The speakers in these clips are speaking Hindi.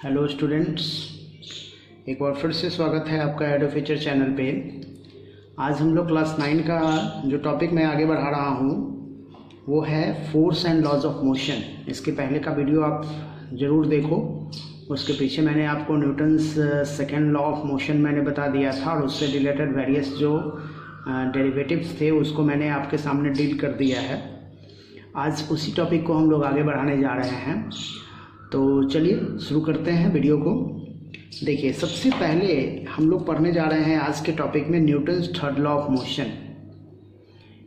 हेलो स्टूडेंट्स, एक बार फिर से स्वागत है आपका एडो फ्यूचर चैनल पे। आज हम लोग क्लास 9 का जो टॉपिक मैं आगे बढ़ा रहा हूँ वो है force and laws of motion. इसके पहले का वीडियो आप ज़रूर देखो, उसके पीछे मैंने आपको Newton's second law of motion मैंने बता दिया था और उससे रिलेटेड वेरियस जो डेरिवेटिव्स थे उसको मैंने आपके सामने डील कर दिया है। आज उसी टॉपिक को हम लोग आगे बढ़ाने जा रहे हैं, तो चलिए शुरू करते हैं वीडियो को। देखिए, सबसे पहले हम लोग पढ़ने जा रहे हैं आज के टॉपिक में Newton's third law of motion.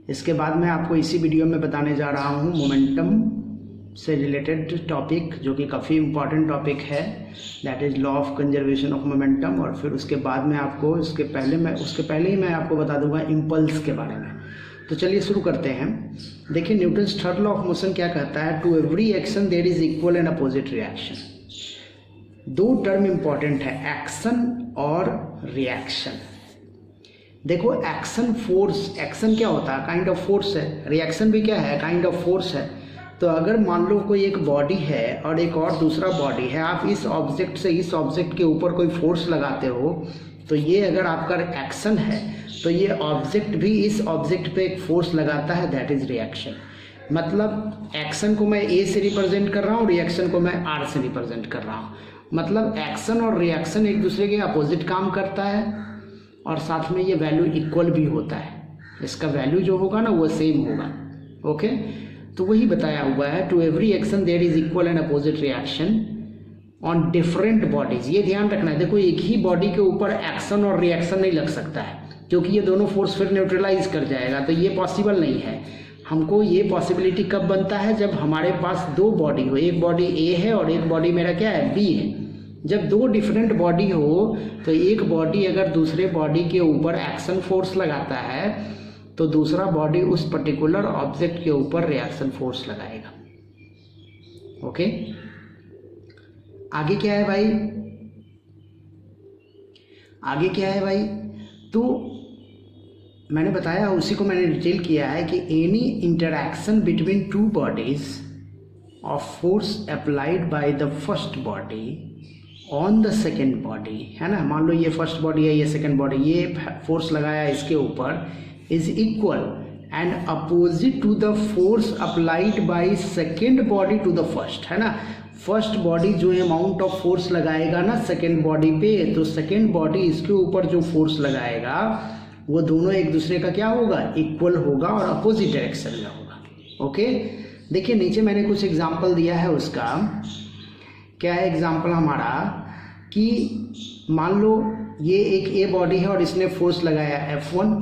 इसके बाद मैं आपको इसी वीडियो में बताने जा रहा हूँ मोमेंटम से रिलेटेड टॉपिक, जो कि काफ़ी इम्पॉर्टेंट टॉपिक है, that is law of conservation of momentum. और फिर उसके बाद में आपको उसके पहले ही मैं आपको बता दूंगा इम्पल्स के बारे में। तो चलिए शुरू करते हैं। देखिए, Newton's third law of motion क्या कहता है, to every action there is equal and opposite reaction. दो टर्म इंपॉर्टेंट है, एक्शन और रिएक्शन। देखो, एक्शन फोर्स, एक्शन क्या होता है, काइंड ऑफ फोर्स है, रिएक्शन भी क्या है, काइंड ऑफ फोर्स है। तो अगर मान लो कोई एक बॉडी है और एक और दूसरा बॉडी है, आप इस ऑब्जेक्ट से इस ऑब्जेक्ट के ऊपर कोई फोर्स लगाते हो, तो ये अगर आपका एक्शन है तो ये ऑब्जेक्ट भी इस ऑब्जेक्ट पे एक फोर्स लगाता है, दैट इज रिएक्शन। मतलब एक्शन को मैं ए से रिप्रेजेंट कर रहा हूँ, रिएक्शन को मैं आर से रिप्रेजेंट कर रहा हूँ। मतलब एक्शन और रिएक्शन एक दूसरे के अपोजिट काम करता है और साथ में ये वैल्यू इक्वल भी होता है। इसका वैल्यू जो होगा ना वो सेम होगा। ओके, तो वही बताया हुआ है, to every action there is equal and opposite reaction on different bodies. ये ध्यान रखना है। देखो, एक ही बॉडी के ऊपर एक्शन और रिएक्शन नहीं लग सकता है, क्योंकि ये दोनों फोर्स फिर न्यूट्रलाइज कर जाएगा, तो ये पॉसिबल नहीं है। हमको ये पॉसिबिलिटी कब बनता है, जब हमारे पास दो बॉडी हो, एक बॉडी ए है और एक बॉडी मेरा क्या है, बी है। जब दो डिफरेंट बॉडी हो तो एक बॉडी अगर दूसरे बॉडी के ऊपर एक्शन फोर्स लगाता है तो दूसरा बॉडी उस पर्टिकुलर ऑब्जेक्ट के ऊपर रिएक्शन फोर्स लगाएगा। ओके, आगे क्या है भाई, आगे क्या है भाई, तो मैंने बताया, उसी को मैंने डिटेल किया है कि any interaction between two bodies of force applied by the first body on the second body, है ना। मान लो ये फर्स्ट बॉडी है, ये सेकेंड बॉडी, ये फोर्स लगाया इसके ऊपर, is equal and opposite to the force applied by second body to the first, है ना। फर्स्ट बॉडी जो अमाउंट ऑफ फोर्स लगाएगा ना सेकेंड बॉडी पे, तो सेकेंड बॉडी इसके ऊपर जो फोर्स लगाएगा वो दोनों एक दूसरे का क्या होगा, इक्वल होगा और अपोजिट डायरेक्शन में होगा। ओके, देखिए नीचे मैंने कुछ एग्जांपल दिया है। उसका क्या है एग्जांपल हमारा, कि मान लो ये एक ए बॉडी है और इसने फोर्स लगाया F1,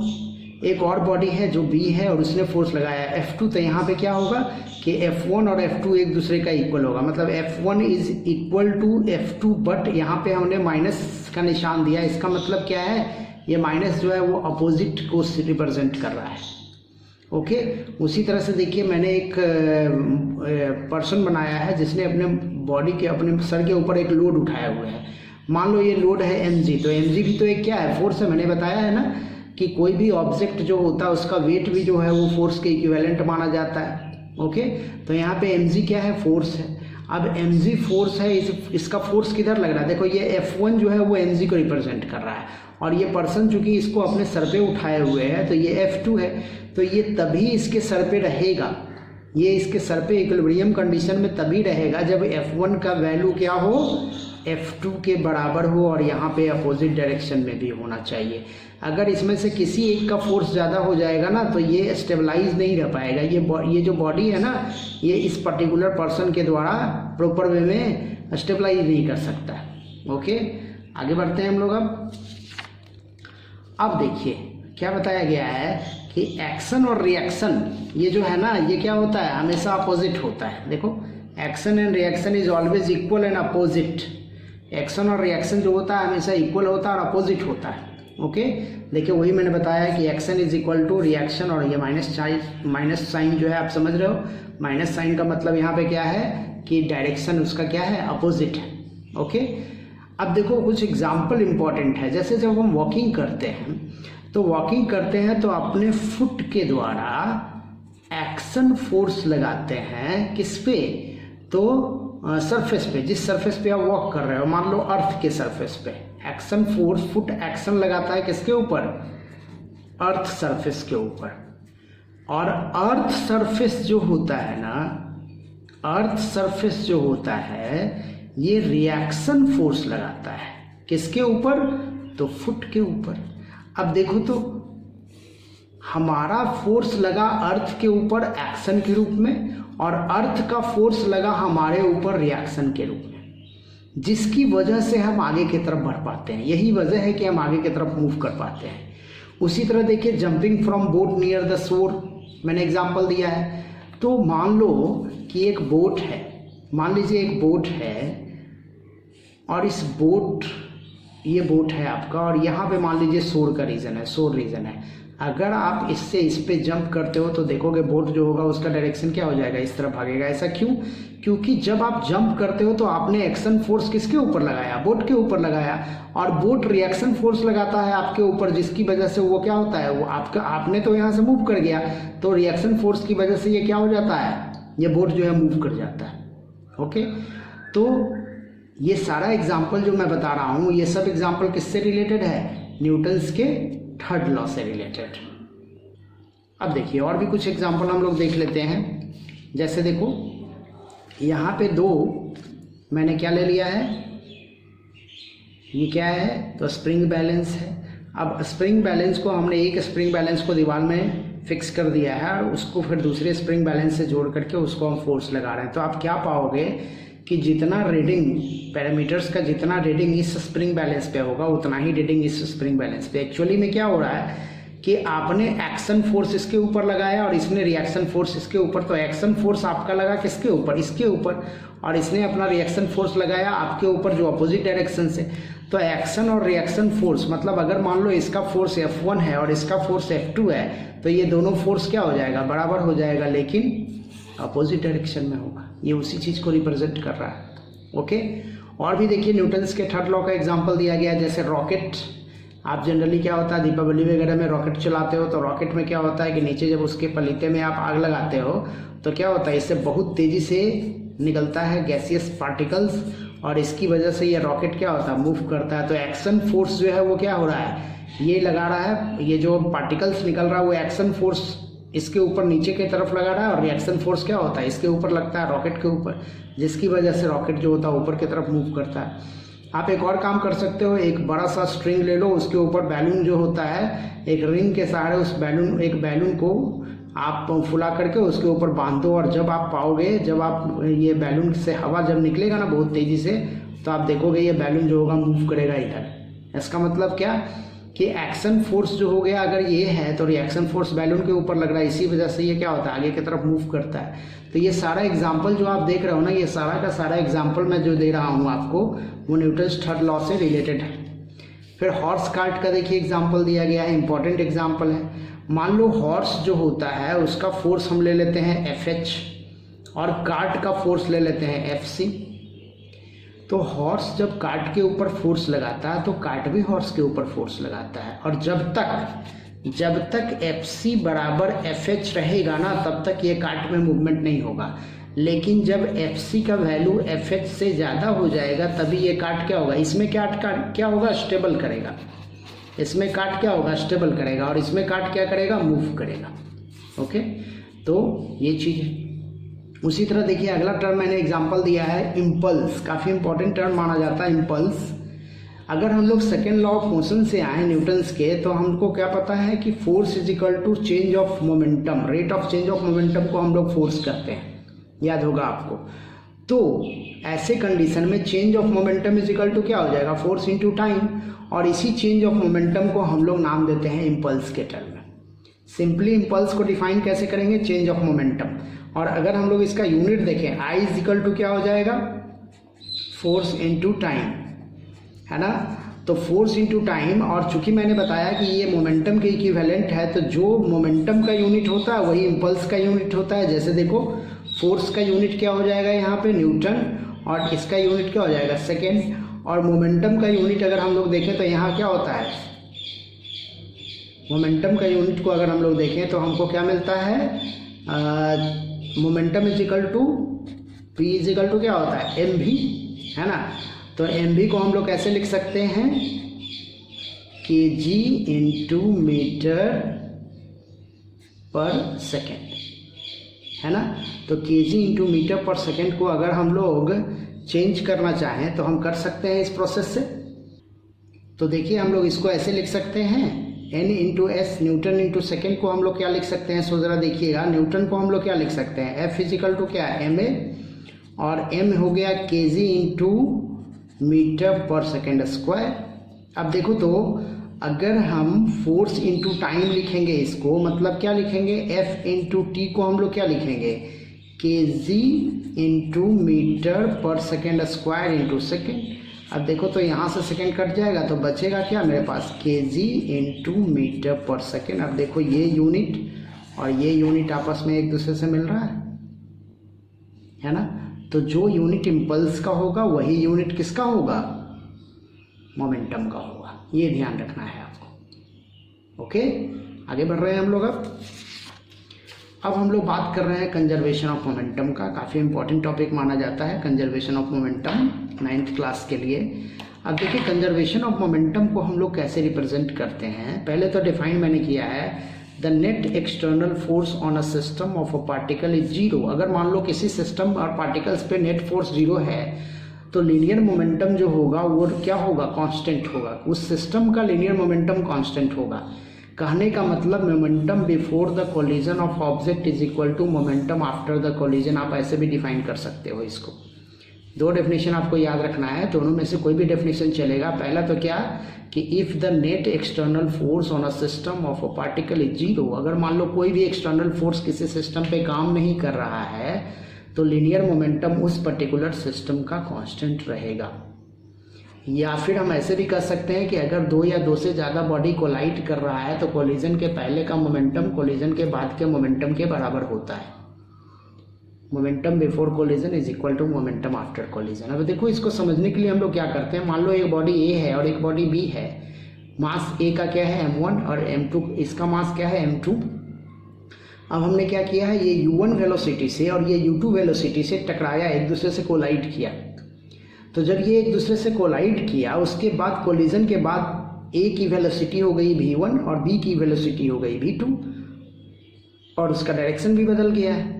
एक और बॉडी है जो B है और उसने फोर्स लगाया F2। तो यहाँ पे क्या होगा कि F1 और F2 एक दूसरे का इक्वल होगा, मतलब F1 is equal to F2, but यहाँ पे हमने माइनस का निशान दिया। इसका मतलब क्या है, ये माइनस जो है वो अपोजिट को रिप्रेजेंट कर रहा है। ओके, उसी तरह से देखिए, मैंने एक पर्सन बनाया है जिसने अपने बॉडी के, अपने सर के ऊपर एक लोड उठाया हुआ है। मान लो ये लोड है mg, तो mg भी तो एक क्या है, फोर्स है। मैंने बताया है ना कि कोई भी ऑब्जेक्ट जो होता है उसका वेट भी जो है वो फोर्स के इक्विवेलेंट माना जाता है। ओके, तो यहाँ पे mg क्या है, फोर्स है। अब mg फोर्स है, इसका फोर्स किधर लग रहा है, देखो ये F1 जो है वो mg को रिप्रेजेंट कर रहा है और ये पर्सन चूंकि इसको अपने सर पे उठाए हुए है तो ये F2 है, तो ये तभी इसके सर पे रहेगा, ये इसके सर पे इक्विलिब्रियम कंडीशन में तभी रहेगा जब F1 का वैल्यू क्या हो, F2 के बराबर हो, और यहाँ पे अपोजिट डायरेक्शन में भी होना चाहिए। अगर इसमें से किसी एक का फोर्स ज़्यादा हो जाएगा ना तो ये स्टेबलाइज नहीं रह पाएगा। ये जो बॉडी है ना, ये इस पर्टिकुलर पर्सन के द्वारा प्रॉपर वे में स्टेबलाइज नहीं कर सकता। ओके, आगे बढ़ते हैं हम लोग। अब देखिए क्या बताया गया है कि एक्शन और रिएक्शन ये जो है ना, ये क्या होता है, हमेशा अपोजिट होता है। देखो, action and reaction is always equal and opposite. Action और रिएक्शन जो होता है हमेशा इक्वल होता है और अपोजिट होता है। ओके, देखिए वही मैंने बताया कि action is equal to reaction, और ये माइनस साइन जो है आप समझ रहे हो, माइनस साइन का मतलब यहाँ पे क्या है कि डायरेक्शन उसका क्या है, अपोजिट है। ओके, अब देखो कुछ एग्जाम्पल इंपॉर्टेंट है। जैसे जब हम वॉकिंग करते हैं तो अपने फुट के द्वारा एक्शन फोर्स लगाते हैं किस पे, तो सरफेस पे, जिस सरफेस पे आप वॉक कर रहे हो, मान लो अर्थ के सरफेस पे, एक्शन फोर्स फुट एक्शन लगाता है किसके ऊपर, अर्थ सरफेस के ऊपर। और अर्थ सरफेस जो होता है ना, अर्थ सरफेस जो होता है ये रिएक्शन फोर्स लगाता है किसके ऊपर, तो फुट के ऊपर। अब देखो तो हमारा फोर्स लगा अर्थ के ऊपर एक्शन के रूप में, और अर्थ का फोर्स लगा हमारे ऊपर रिएक्शन के रूप में, जिसकी वजह से हम आगे की तरफ बढ़ पाते हैं। यही वजह है कि हम आगे की तरफ मूव कर पाते हैं। उसी तरह देखिए jumping from boat near the shore, मैंने एग्जांपल दिया है। तो मान लो कि एक बोट है, मान लीजिए एक बोट है, और इस बोट, ये बोट है आपका, और यहाँ पे मान लीजिए शोर का रीजन है, शोर रीजन है। अगर आप इससे इस पे जंप करते हो तो देखोगे बोट जो होगा उसका डायरेक्शन क्या हो जाएगा, इस तरफ भागेगा। ऐसा क्यों? क्योंकि जब आप जंप करते हो तो आपने एक्शन फोर्स किसके ऊपर लगाया, बोट के ऊपर लगाया, और बोट रिएक्शन फोर्स लगाता है आपके ऊपर, जिसकी वजह से वो क्या होता है, वो आपका, आपने तो यहाँ से मूव कर गया, तो रिएक्शन फोर्स की वजह से ये क्या हो जाता है, ये बोट जो है मूव कर जाता है। ओके, तो ये सारा एग्जाम्पल जो मैं बता रहा हूँ, ये सब एग्जाम्पल किससे रिलेटेड है, न्यूटन्स के थर्ड लॉ से रिलेटेड। अब देखिए और भी कुछ एग्जाम्पल हम लोग देख लेते हैं। जैसे देखो यहाँ पे दो मैंने क्या ले लिया है, ये क्या है, तो स्प्रिंग बैलेंस है। अब स्प्रिंग बैलेंस को हमने, एक स्प्रिंग बैलेंस को दीवार में फिक्स कर दिया है, और उसको फिर दूसरे स्प्रिंग बैलेंस से जोड़ करके उसको हम फोर्स लगा रहे हैं। तो आप क्या पाओगे कि जितना रीडिंग, पैरामीटर्स का जितना रीडिंग इस स्प्रिंग बैलेंस पे होगा उतना ही रीडिंग इस स्प्रिंग बैलेंस पे। एक्चुअली में क्या हो रहा है कि आपने एक्शन फोर्स इसके ऊपर लगाया और इसने रिएक्शन फोर्स इसके ऊपर, तो एक्शन फोर्स आपका लगा किसके ऊपर, इसके ऊपर, और इसने अपना रिएक्शन फोर्स लगाया आपके ऊपर जो अपोजिट डायरेक्शन से। तो एक्शन और रिएक्शन फोर्स, मतलब अगर मान लो इसका फोर्स F1 है और इसका फोर्स F2 है, तो ये दोनों फोर्स क्या हो जाएगा, बराबर हो जाएगा, लेकिन अपोजिट डायरेक्शन में होगा। ये उसी चीज़ को रिप्रेजेंट कर रहा है। ओके, और भी देखिए न्यूटन्स के थर्ड लॉ का एग्जांपल दिया गया है। जैसे रॉकेट, आप जनरली क्या होता है दीपावली वगैरह में रॉकेट चलाते हो, तो रॉकेट में क्या होता है कि नीचे जब उसके पलीते में आप आग लगाते हो तो क्या होता है, इससे बहुत तेज़ी से निकलता है गैसियस पार्टिकल्स, और इसकी वजह से ये रॉकेट क्या होता है, मूव करता है। तो एक्शन फोर्स जो है वो क्या हो रहा है, ये लगा रहा है, ये जो पार्टिकल्स निकल रहा है वो एक्शन फोर्स इसके ऊपर नीचे की तरफ लगा रहा है, और रिएक्शन फोर्स क्या होता है, इसके ऊपर लगता है, रॉकेट के ऊपर, जिसकी वजह से रॉकेट जो होता है ऊपर की तरफ मूव करता है। आप एक और काम कर सकते हो, एक बड़ा सा स्ट्रिंग ले लो, उसके ऊपर बैलून जो होता है, एक रिंग के सहारे उस बैलून, एक बैलून को आप फुला करके उसके ऊपर बांध दो, और जब आप पाओगे, जब आप ये बैलून से हवा जब निकलेगा ना बहुत तेज़ी से, तो आप देखोगे ये बैलून जो होगा मूव करेगा इधर। इसका मतलब क्या कि एक्शन फोर्स जो हो गया अगर ये है, तो रिएक्शन फोर्स बैलून के ऊपर लग रहा है, इसी वजह से ये क्या होता है, आगे की तरफ मूव करता है। तो ये सारा एग्जाम्पल जो आप देख रहे हो ना, ये सारा का सारा एग्जाम्पल मैं जो दे रहा हूँ आपको, वो न्यूटन्स थर्ड लॉ से रिलेटेड है। फिर हॉर्स कार्ट का देखिए एग्जाम्पल दिया गया है, इंपॉर्टेंट एग्जाम्पल है। मान लो हॉर्स जो होता है उसका फोर्स हम ले लेते हैं FH, और कार्ट का फोर्स ले लेते हैं FC। तो हॉर्स जब कार्ट के ऊपर फोर्स लगाता है तो कार्ट भी हॉर्स के ऊपर फोर्स लगाता है, और जब तक FC बराबर FH रहेगा ना, तब तक ये कार्ट में मूवमेंट नहीं होगा। लेकिन जब FC का वैल्यू FH से ज़्यादा हो जाएगा तभी ये कार्ट क्या होगा, इसमें क्या होगा, स्टेबल करेगा। इसमें कार्ट क्या होगा, स्टेबल करेगा, और इसमें कार्ट क्या करेगा, मूव करेगा। ओके, तो ये चीज़ है। उसी तरह देखिए अगला टर्म मैंने एग्जांपल दिया है इम्पल्स, काफ़ी इंपॉर्टेंट टर्म माना जाता है इम्पल्स। अगर हम लोग सेकेंड लॉ ऑफ मोशन से आए न्यूटन्स के, तो हमको क्या पता है कि force is equal to change of momentum, rate of change of momentum को हम लोग फोर्स करते हैं, याद होगा आपको। तो ऐसे कंडीशन में change of momentum is equal to क्या हो जाएगा, फोर्स इनटू टाइम, और इसी चेंज ऑफ मोमेंटम को हम लोग नाम देते हैं इम्पल्स के टर्म में। सिंपली इम्पल्स को डिफाइन कैसे करेंगे, चेंज ऑफ मोमेंटम। और अगर हम लोग इसका यूनिट देखें, I इज इक्वल टू क्या हो जाएगा, फोर्स इनटू टाइम, है ना। तो फोर्स इनटू टाइम, और चूंकि मैंने बताया कि ये मोमेंटम के इक्विवेलेंट है, तो जो मोमेंटम का यूनिट होता है वही इम्पल्स का यूनिट होता है। जैसे देखो फोर्स का यूनिट क्या हो जाएगा यहाँ पे, न्यूटन, और इसका यूनिट क्या हो जाएगा, सेकेंड। और मोमेंटम का यूनिट अगर हम लोग देखें तो यहाँ क्या होता है, मोमेंटम का यूनिट को अगर हम लोग देखें तो हमको क्या मिलता है, momentum is equal to P equal to क्या होता है mv, है ना। तो mv को हम लोग कैसे लिख सकते हैं, kg इंटू मीटर पर सेकेंड, है ना। तो kg इंटू मीटर पर सेकेंड को अगर हम लोग चेंज करना चाहें तो हम कर सकते हैं इस प्रोसेस से। तो देखिए हम लोग इसको ऐसे लिख सकते हैं, n into S, Newton into second को हम लोग क्या लिख सकते हैं, सो ज़रा देखिएगा, न्यूटन को हम लोग क्या लिख सकते हैं, F फिजिकल टू क्या है ma, और m हो गया kg इंटू मीटर पर सेकेंड स्क्वायर। अब देखो तो अगर हम फोर्स इंटू टाइम लिखेंगे इसको, मतलब क्या लिखेंगे, F इंटू टी को हम लोग क्या लिखेंगे, kg इंटू मीटर पर सेकेंड स्क्वायर इंटू सेकेंड। अब देखो तो यहाँ से सेकेंड कट जाएगा तो बचेगा क्या मेरे पास, kg इंटू मीटर पर सेकेंड। अब देखो ये यूनिट और ये यूनिट आपस में एक दूसरे से मिल रहा है ना। तो जो यूनिट इम्पल्स का होगा वही यूनिट किसका होगा, मोमेंटम का होगा। ये ध्यान रखना है आपको। ओके, आगे बढ़ रहे हैं हम लोग। अब हम लोग बात कर रहे हैं कंजर्वेशन ऑफ मोमेंटम का। काफ़ी इंपॉर्टेंट टॉपिक माना जाता है conservation of momentum 9th class के लिए। अब देखिए कंजर्वेशन ऑफ मोमेंटम को हम लोग कैसे रिप्रेजेंट करते हैं। पहले तो डिफाइन मैंने किया है, the net external force on a system of a particle is zero. अगर मान लो किसी सिस्टम और पार्टिकल्स पे नेट फोर्स जीरो है तो लीनियर मोमेंटम जो होगा वो क्या होगा, कांस्टेंट होगा। उस सिस्टम का लीनियर मोमेंटम कांस्टेंट होगा। कहने का मतलब momentum before the collision of object is equal to momentum after the collision. आप ऐसे भी डिफाइन कर सकते हो इसको। दो डेफिनेशन आपको याद रखना है, दोनों में से कोई भी डेफिनेशन चलेगा। पहला तो क्या कि if the net external force on a system of a particle is zero. अगर मान लो कोई भी एक्सटर्नल फोर्स किसी सिस्टम पे काम नहीं कर रहा है तो लीनियर मोमेंटम उस पर्टिकुलर सिस्टम का कांस्टेंट रहेगा। या फिर हम ऐसे भी कर सकते हैं कि अगर दो या दो से ज़्यादा बॉडी कोलाइड कर रहा है तो कोलिजन के पहले का मोमेंटम कोलिजन के बाद के मोमेंटम के बराबर होता है। Momentum before collision is equal to momentum after collision. अब देखो इसको समझने के लिए हम लोग क्या करते हैं, मान लो एक बॉडी ए है और एक बॉडी बी है। मास ए का क्या है m1 और m2, इसका मास क्या है m2। अब हमने क्या किया है, ये u1 वेलोसिटी से और ये u2 वेलोसिटी से टकराया, एक दूसरे से कोलाइड किया। तो जब ये एक दूसरे से कोलाइड किया उसके बाद कोलिजन के बाद ए की वेलोसिटी हो गई v1 और बी की वेलोसिटी हो गई v2 और उसका डायरेक्शन भी बदल गया है।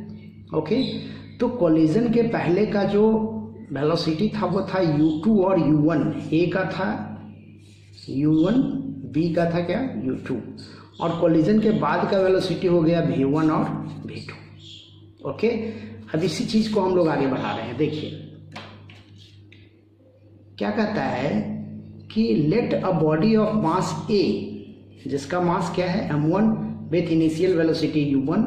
ओके, तो कोलिजन के पहले का जो वेलोसिटी था वो था u2 और u1। ए का था u1, बी का था क्या u2, और कोलिजन के बाद का वेलोसिटी हो गया v1 और v2। ओके, अब इसी चीज़ को हम लोग आगे बढ़ा रहे हैं। देखिए क्या कहता है कि let a body of mass A, जिसका मास क्या है m1 with initial velocity u1,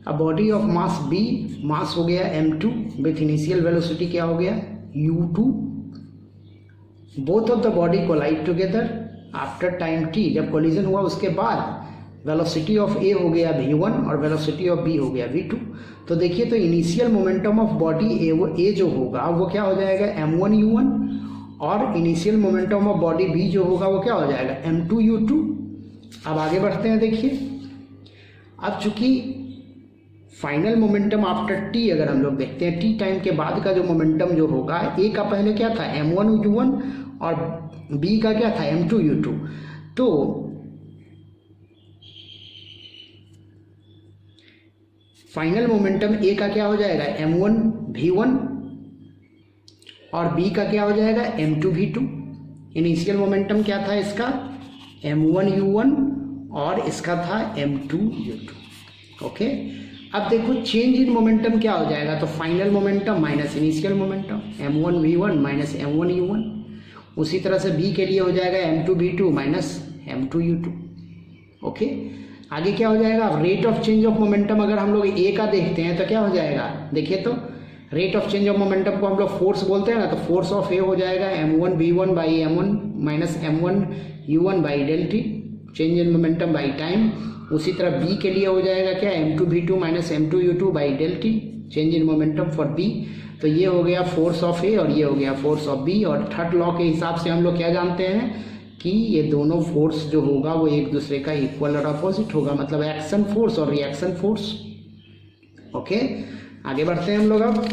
a body of mass b, mass हो गया m2 विथ इनिशियल वेलोसिटी क्या हो गया u2। Both of the body collide together after time t। जब कोलिजन हुआ उसके बाद वेलोसिटी ऑफ a हो गया v1 और वेलोसिटी ऑफ b हो गया v2। तो देखिए तो initial momentum of body A जो होगा वो क्या हो जाएगा m1 u1 और initial momentum of body B जो होगा वो क्या हो जाएगा m2 u2। अब आगे बढ़ते हैं। देखिए अब चूंकि फाइनल मोमेंटम आफ्टर टी अगर हम लोग देखते हैं, टी टाइम के बाद का जो मोमेंटम जो होगा, ए का पहले क्या था m1 u1 और बी का क्या था m2 u2। तो फाइनल मोमेंटम ए का क्या हो जाएगा m1 v1 और बी का क्या हो जाएगा m2 v2। इनिशियल मोमेंटम क्या था इसका m1 u1 और इसका था m2 u2। ओके, अब देखो चेंज इन मोमेंटम क्या हो जाएगा, तो final momentum minus initial momentum m1 v1 minus m1 u1। उसी तरह से b के लिए हो जाएगा m2 v2 minus m2 u2। Okay, आगे क्या हो जाएगा, अब rate of change of momentum अगर हम लोग a का देखते हैं तो क्या हो जाएगा, देखिए तो rate of change of momentum को हम लोग फोर्स बोलते हैं ना, तो फोर्स ऑफ ए हो जाएगा m1 v1 by m1 minus m1 u1 by del t, change in momentum by time. उसी तरह बी के लिए हो जाएगा क्या m2 v2 minus m2 u2 by del t, change in momentum for B. तो ये हो गया फोर्स ऑफ ए और ये हो गया फोर्स ऑफ बी। और थर्ड लॉ के हिसाब से हम लोग क्या जानते हैं कि ये दोनों फोर्स जो होगा वो एक दूसरे का इक्वल और अपोजिट होगा, मतलब एक्शन फोर्स और रिएक्शन फोर्स। ओके, आगे बढ़ते हैं हम लोग। अब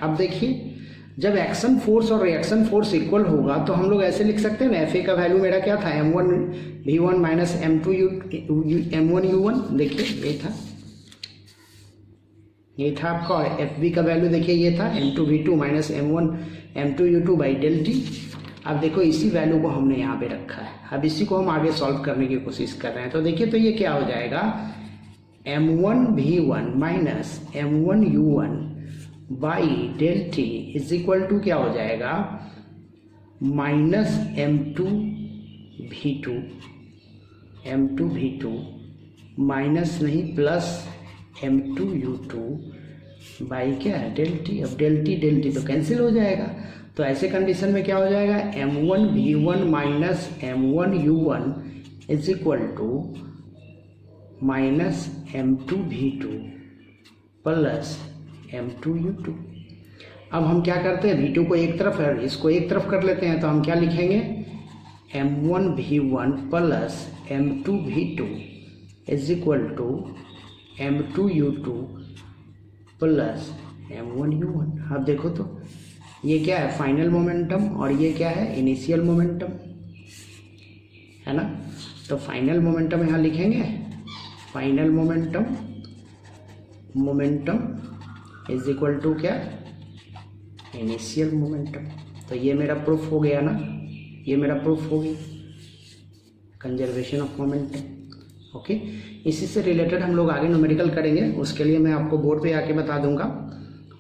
अब देखिए, जब एक्शन फोर्स और रिएक्शन फोर्स इक्वल होगा तो हम लोग ऐसे लिख सकते हैं ना, एफ ए का वैल्यू मेरा क्या था, m1v1 माइनस m1u1। देखिए ये था आपका, और एफ बी का वैल्यू देखिए ये था m2v2 minus m2u2 by del t. अब देखो इसी वैल्यू को हमने यहाँ पे रखा है, अब इसी को हम आगे सॉल्व करने की कोशिश कर रहे हैं। तो देखिए, तो ये क्या हो जाएगा, m1v1 minus m1u1 by del t is equal to क्या हो जाएगा, माइनस m2v2 माइनस नहीं प्लस m2u2 बाई क्या है, डेल टी। अब डेल टी तो कैंसिल हो जाएगा, तो ऐसे कंडीशन में क्या हो जाएगा, m1v1 minus m1u1 is equal to minus m2v2 plus m2u2। अब हम क्या करते हैं, v2 को एक तरफ है, इसको एक तरफ कर लेते हैं, तो हम क्या लिखेंगे, m1v1 plus m2v2 is equal to m2u2 plus m1u1। अब देखो तो ये क्या है, फाइनल मोमेंटम, और ये क्या है, इनिशियल मोमेंटम, है ना। तो फाइनल मोमेंटम यहाँ लिखेंगे, final momentum is equal to क्या, इनिशियल मोमेंटम। तो ये मेरा प्रूफ हो गया ना, ये मेरा प्रूफ हो गया कंजर्वेशन ऑफ मोमेंटम। ओके, इसी से रिलेटेड हम लोग आगे न्यूमेरिकल करेंगे, उसके लिए मैं आपको बोर्ड पे आके बता दूंगा।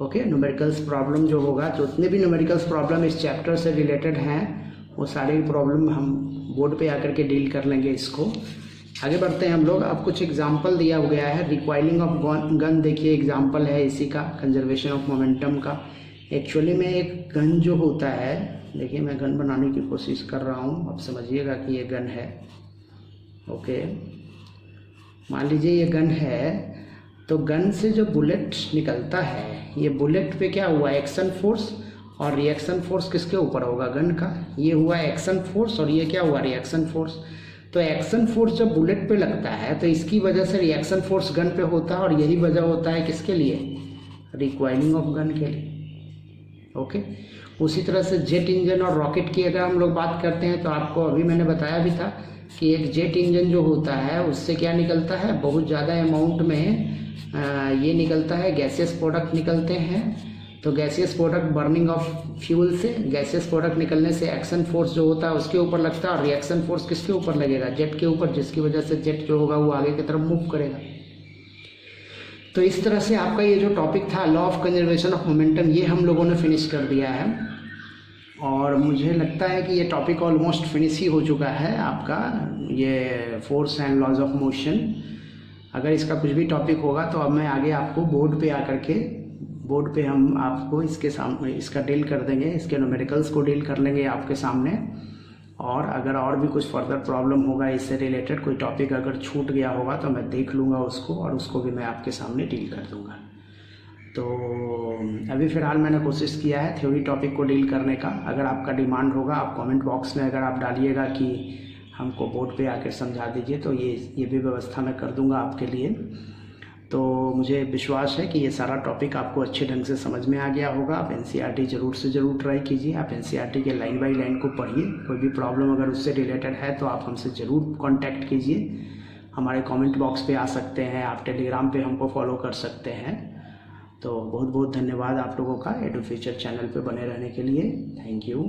ओके, न्यूमेरिकल्स प्रॉब्लम जो होगा, जो जितने भी न्यूमेरिकल्स प्रॉब्लम इस चैप्टर से रिलेटेड हैं, वो सारे प्रॉब्लम हम बोर्ड पे आकर के डील कर लेंगे। इसको आगे बढ़ते हैं हम लोग। अब कुछ एग्जाम्पल दिया हो गया है, रिकॉइलिंग ऑफ गन देखिए एग्जाम्पल है इसी का, कंजर्वेशन ऑफ मोमेंटम का। एक्चुअली में एक गन जो होता है, देखिए मैं गन बनाने की कोशिश कर रहा हूँ, अब समझिएगा कि ये गन है। ओके, मान लीजिए ये गन है, तो गन से जो बुलेट निकलता है, ये बुलेट पे क्या हुआ, एक्शन फोर्स, और रिएक्शन फोर्स किसके ऊपर होगा, गन का। ये हुआ एक्शन फोर्स और ये क्या हुआ, रिएक्शन फोर्स। तो एक्शन फोर्स जब बुलेट पे लगता है तो इसकी वजह से रिएक्शन फोर्स गन पे होता है, और यही वजह होता है किसके लिए, रिकॉइलिंग ऑफ गन के लिए। ओके, उसी तरह से जेट इंजन और रॉकेट की अगर हम लोग बात करते हैं, तो आपको अभी मैंने बताया भी था कि एक जेट इंजन जो होता है उससे क्या निकलता है, बहुत ज़्यादा अमाउंट में ये निकलता है, गैसियस प्रोडक्ट निकलते हैं। तो gaseous product burning of fuel से, गैसियस प्रोडक्ट निकलने से एक्शन फोर्स जो होता है उसके ऊपर लगता है, और रिएक्शन फोर्स किसके ऊपर लगेगा, जेट के ऊपर, जिसकी वजह से जेट जो होगा वो आगे की तरफ मूव करेगा। तो इस तरह से आपका ये जो टॉपिक था law of conservation of momentum, ये हम लोगों ने फिनिश कर दिया है, और मुझे लगता है कि ये टॉपिक ऑलमोस्ट फिनिश ही हो चुका है आपका, ये force and laws of motion. अगर इसका कुछ भी टॉपिक होगा तो अब मैं आगे आपको बोर्ड पे आकर के, बोर्ड पे हम आपको इसके सामने इसका डील कर देंगे, इसके न्यूमेरिकल्स को डील कर लेंगे आपके सामने। और अगर और भी कुछ फर्दर प्रॉब्लम होगा इससे रिलेटेड, कोई टॉपिक अगर छूट गया होगा तो मैं देख लूँगा उसको, और उसको भी मैं आपके सामने डील कर दूँगा। तो अभी फ़िलहाल मैंने कोशिश किया है थ्योरी टॉपिक को डील करने का। अगर आपका डिमांड होगा, आप कमेंट बॉक्स में अगर आप डालिएगा कि हमको बोर्ड पे आकर समझा दीजिए, तो ये भी व्यवस्था मैं कर दूँगा आपके लिए। तो मुझे विश्वास है कि ये सारा टॉपिक आपको अच्छे ढंग से समझ में आ गया होगा। आप एनसीईआरटी ज़रूर से ज़रूर ट्राई कीजिए, आप एनसीईआरटी के लाइन बाय लाइन को पढ़िए। कोई भी प्रॉब्लम अगर उससे रिलेटेड है तो आप हमसे ज़रूर कांटेक्ट कीजिए, हमारे कमेंट बॉक्स पे आ सकते हैं, आप टेलीग्राम पे हमको फॉलो कर सकते हैं। तो बहुत बहुत धन्यवाद आप लोगों का एडू फ्यूचर चैनल पे बने रहने के लिए। Thank you.